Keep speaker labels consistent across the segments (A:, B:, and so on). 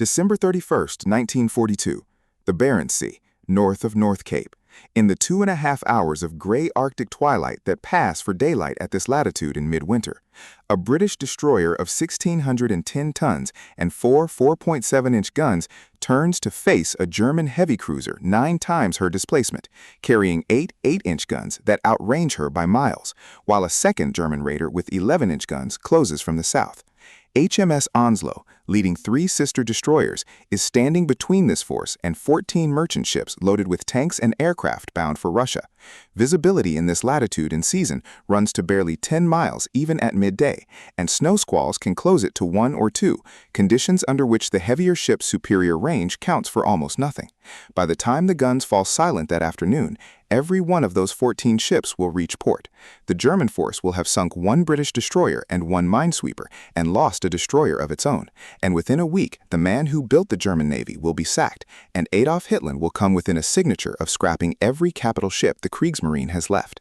A: December 31st, 1942, the Barents Sea, north of North Cape. In the 2.5 hours of gray Arctic twilight that pass for daylight at this latitude in midwinter, a British destroyer of 1,610 tons and four 4.7-inch guns turns to face a German heavy cruiser 9 times her displacement, carrying 8 8-inch guns that outrange her by miles, while a second German raider with 11-inch guns closes from the south. HMS Onslow, leading 3 sister destroyers, is standing between this force and 14 merchant ships loaded with tanks and aircraft bound for Russia. Visibility in this latitude and season runs to barely 10 miles even at midday, and snow squalls can close it to 1 or 2, conditions under which the heavier ship's superior range counts for almost nothing. By the time the guns fall silent that afternoon, every one of those 14 ships will reach port. The German force will have sunk 1 British destroyer and 1 minesweeper and lost a destroyer of its own. And within a week, the man who built the German Navy will be sacked, and Adolf Hitler will come within a signature of scrapping every capital ship the Kriegsmarine has left.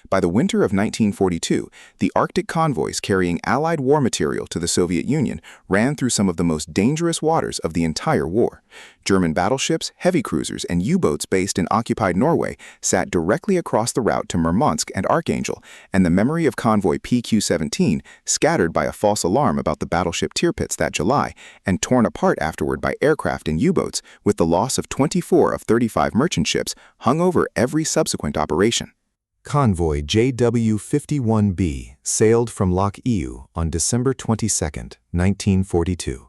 A: By the winter of 1942, the Arctic convoys carrying Allied war material to the Soviet Union ran through some of the most dangerous waters of the entire war. German battleships, heavy cruisers, and U-boats based in occupied Norway sat directly across the route to Murmansk and Archangel, and the memory of convoy PQ-17, scattered by a false alarm about the battleship Tirpitz that July, and torn apart afterward by aircraft and U-boats, with the loss of 24 of 35 merchant ships, hung over every subsequent operation.
B: Convoy JW-51B sailed from Loch Ewe on December 22, 1942.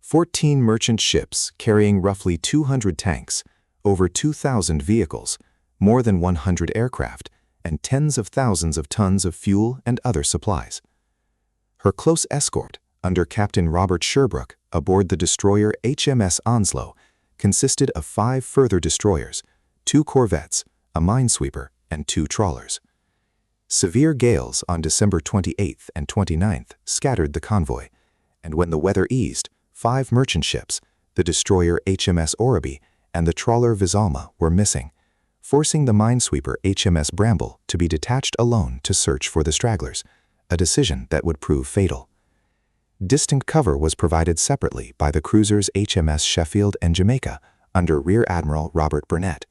B: 14 merchant ships carrying roughly 200 tanks, over 2,000 vehicles, more than 100 aircraft, and tens of thousands of tons of fuel and other supplies. Her close escort, under Captain Robert Sherbrooke, aboard the destroyer HMS Onslow, consisted of 5 further destroyers, 2 corvettes, a minesweeper, and 2 trawlers. Severe gales on December 28th and 29th scattered the convoy, and when the weather eased, 5 merchant ships, the destroyer HMS Oraby and the trawler Visalma, were missing, forcing the minesweeper HMS Bramble to be detached alone to search for the stragglers, a decision that would prove fatal. Distant cover was provided separately by the cruisers HMS Sheffield and Jamaica under Rear Admiral Robert Burnett,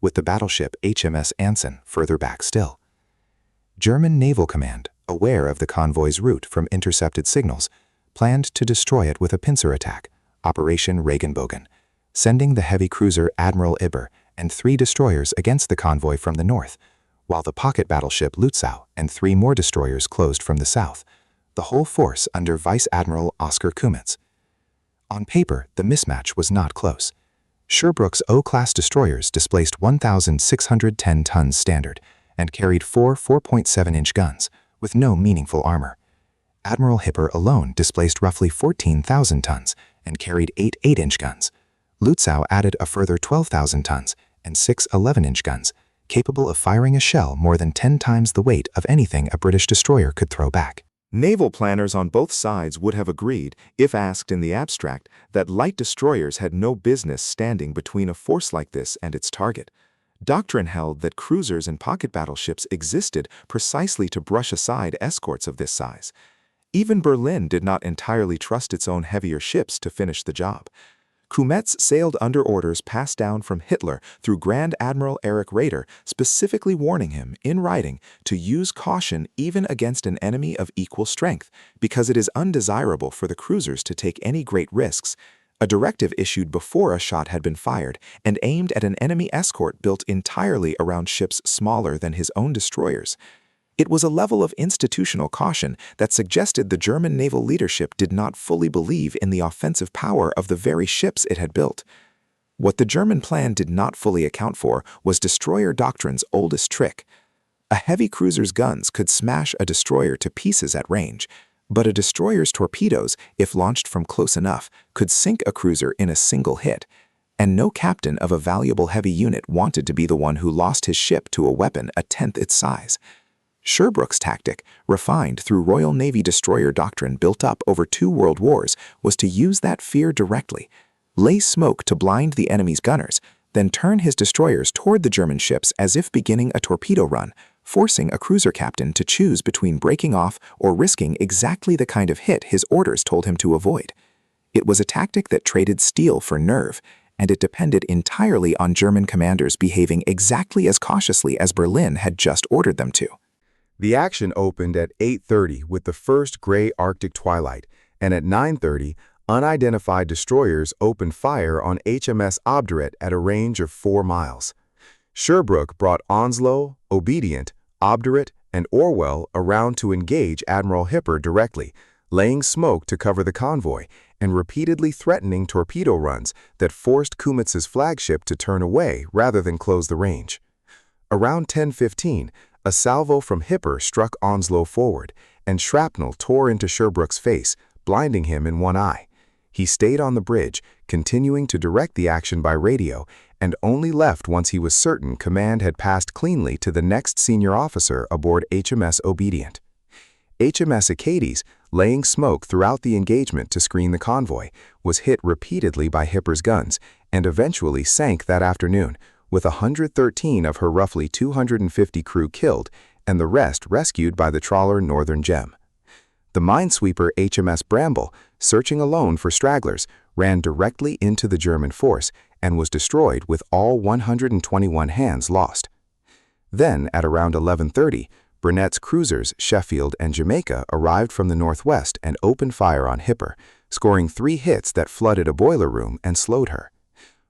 B: with the battleship HMS Anson further back still. German Naval Command, aware of the convoy's route from intercepted signals, planned to destroy it with a pincer attack, Operation Regenbogen, sending the heavy cruiser Admiral Ibber and 3 destroyers against the convoy from the north, while the pocket battleship Lutzow and 3 more destroyers closed from the south, the whole force under Vice Admiral Oskar Kumitz. On paper, the mismatch was not close. Sherbrooke's O-class destroyers displaced 1,610 tons standard and carried 4 4.7-inch guns with no meaningful armor. Admiral Hipper alone displaced roughly 14,000 tons and carried 8 8-inch guns. Lutzow added a further 12,000 tons and 6 11-inch guns, capable of firing a shell more than 10 times the weight of anything a British destroyer could throw back.
C: Naval planners on both sides would have agreed, if asked in the abstract, that light destroyers had no business standing between a force like this and its target. Doctrine held that cruisers and pocket battleships existed precisely to brush aside escorts of this size. Even Berlin did not entirely trust its own heavier ships to finish the job. Kumitz sailed under orders passed down from Hitler through Grand Admiral Erich Raeder, specifically warning him, in writing, to use caution even against an enemy of equal strength, because it is undesirable for the cruisers to take any great risks, a directive issued before a shot had been fired and aimed at an enemy escort built entirely around ships smaller than his own destroyers. It was a level of institutional caution that suggested the German naval leadership did not fully believe in the offensive power of the very ships it had built. What the German plan did not fully account for was destroyer doctrine's oldest trick. A heavy cruiser's guns could smash a destroyer to pieces at range, but a destroyer's torpedoes, if launched from close enough, could sink a cruiser in a single hit. And no captain of a valuable heavy unit wanted to be the one who lost his ship to a weapon a tenth its size. Sherbrooke's tactic, refined through Royal Navy destroyer doctrine built up over 2 world wars, was to use that fear directly, lay smoke to blind the enemy's gunners, then turn his destroyers toward the German ships as if beginning a torpedo run, forcing a cruiser captain to choose between breaking off or risking exactly the kind of hit his orders told him to avoid.
A: It was a tactic that traded steel for nerve, and it depended entirely on German commanders behaving exactly as cautiously as Berlin had just ordered them to.
B: The action opened at 8:30 with the first gray Arctic twilight, and at 9:30, unidentified destroyers opened fire on HMS Obdurate at a range of 4 miles. Sherbrooke brought Onslow, Obedient, Obdurate, and Orwell around to engage Admiral Hipper directly, laying smoke to cover the convoy and repeatedly threatening torpedo runs that forced Kumitz's flagship to turn away rather than close the range. Around 10:15, a salvo from Hipper struck Onslow forward, and shrapnel tore into Sherbrooke's face, blinding him in one eye. He stayed on the bridge, continuing to direct the action by radio, and only left once he was certain command had passed cleanly to the next senior officer aboard HMS Obedient. HMS Acades, laying smoke throughout the engagement to screen the convoy, was hit repeatedly by Hipper's guns and eventually sank that afternoon, with 113 of her roughly 250 crew killed and the rest rescued by the trawler Northern Gem. The minesweeper HMS Bramble, searching alone for stragglers, ran directly into the German force and was destroyed with all 121 hands lost. Then, at around 11:30, Burnett's cruisers Sheffield and Jamaica arrived from the northwest and opened fire on Hipper, scoring 3 hits that flooded a boiler room and slowed her.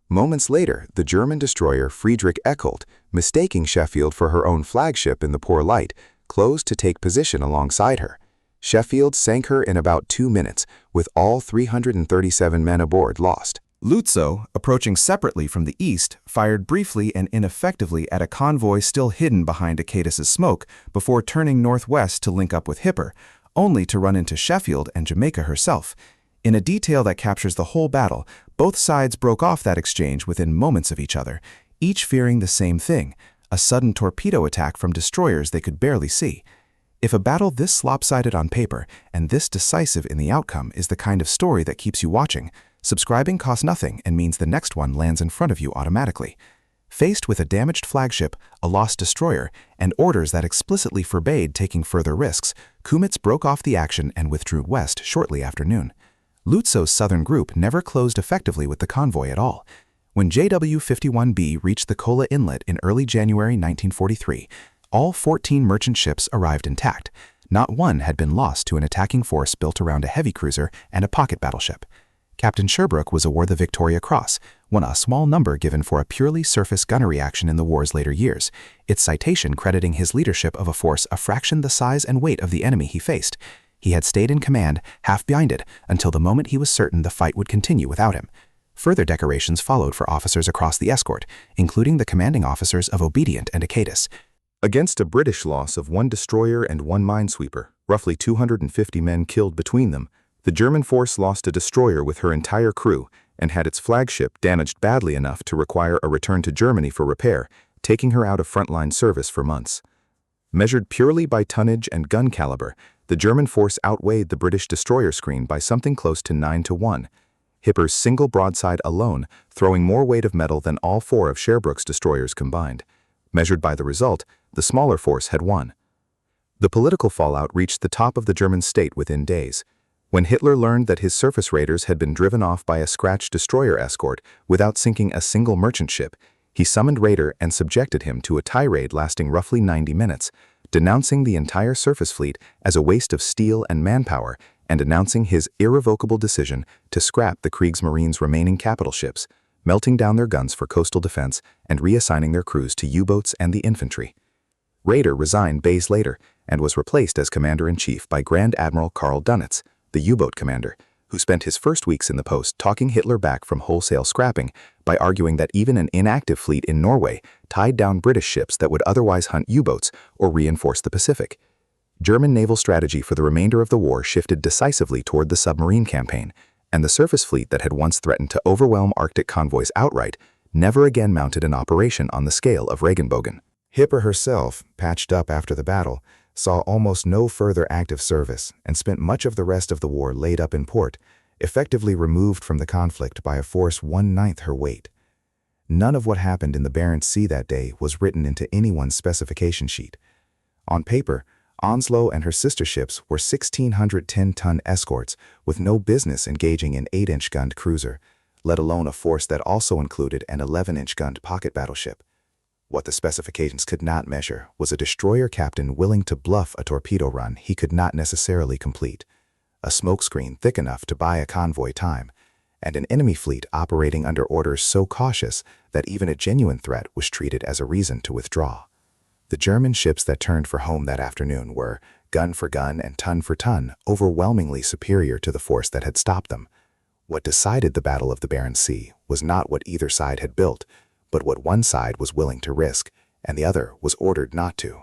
B: Moments later, the German destroyer Friedrich Eckholt, mistaking Sheffield for her own flagship in the poor light, closed to take position alongside her. Sheffield sank her in about 2 minutes, with all 337 men aboard lost.
C: Lutzow, approaching separately from the east, fired briefly and ineffectively at a convoy still hidden behind Acades's smoke before turning northwest to link up with Hipper, only to run into Sheffield and Jamaica herself. In a detail that captures the whole battle, both sides broke off that exchange within moments of each other, each fearing the same thing, a sudden torpedo attack from destroyers they could barely see. If a battle this lopsided on paper and this decisive in the outcome is the kind of story that keeps you watching, subscribing costs nothing and means the next one lands in front of you automatically. Faced with a damaged flagship, a lost destroyer, and orders that explicitly forbade taking further risks, Kumitz broke off the action and withdrew west shortly after noon. Lutzow's southern group never closed effectively with the convoy at all. When JW-51B reached the Kola Inlet in early January 1943, all 14 merchant ships arrived intact. Not one had been lost to an attacking force built around a heavy cruiser and a pocket battleship. Captain Sherbrooke was awarded the Victoria Cross, one a small number given for a purely surface gunnery action in the war's later years, its citation crediting his leadership of a force a fraction the size and weight of the enemy he faced. He had stayed in command, half-blinded, until the moment he was certain the fight would continue without him. Further decorations followed for officers across the escort, including the commanding officers of Obedient and Acades.
B: Against a British loss of 1 destroyer and 1 minesweeper, roughly 250 men killed between them, the German force lost a destroyer with her entire crew and had its flagship damaged badly enough to require a return to Germany for repair, taking her out of frontline service for months. Measured purely by tonnage and gun caliber, the German force outweighed the British destroyer screen by something close to 9-1. Hipper's single broadside alone throwing more weight of metal than all 4 of Sherbrooke's destroyers combined. Measured by the result, the smaller force had won. The political fallout reached the top of the German state within days. When Hitler learned that his surface raiders had been driven off by a scratch destroyer escort without sinking a single merchant ship, he summoned Raeder and subjected him to a tirade lasting roughly 90 minutes, denouncing the entire surface fleet as a waste of steel and manpower and announcing his irrevocable decision to scrap the Kriegsmarine's remaining capital ships, melting down their guns for coastal defense and reassigning their crews to U-boats and the infantry. Raeder resigned days later and was replaced as Commander-in-Chief by Grand Admiral Karl Dönitz, the U-boat commander, who spent his first weeks in the post talking Hitler back from wholesale scrapping by arguing that even an inactive fleet in Norway tied down British ships that would otherwise hunt U-boats or reinforce the Pacific. German naval strategy for the remainder of the war shifted decisively toward the submarine campaign, and the surface fleet that had once threatened to overwhelm Arctic convoys outright never again mounted an operation on the scale of Regenbogen. Hipper herself, patched up after the battle, saw almost no further active service and spent much of the rest of the war laid up in port, effectively removed from the conflict by a force 1/9 her weight. None of what happened in the Barents Sea that day was written into anyone's specification sheet. On paper, Onslow and her sister ships were 1,610-ton escorts with no business engaging an 8-inch gunned cruiser, let alone a force that also included an 11-inch gunned pocket battleship. What the specifications could not measure was a destroyer captain willing to bluff a torpedo run he could not necessarily complete, a smokescreen thick enough to buy a convoy time, and an enemy fleet operating under orders so cautious that even a genuine threat was treated as a reason to withdraw. The German ships that turned for home that afternoon were, gun for gun and ton for ton, overwhelmingly superior to the force that had stopped them. What decided the Battle of the Barents Sea was not what either side had built, but what one side was willing to risk, and the other was ordered not to.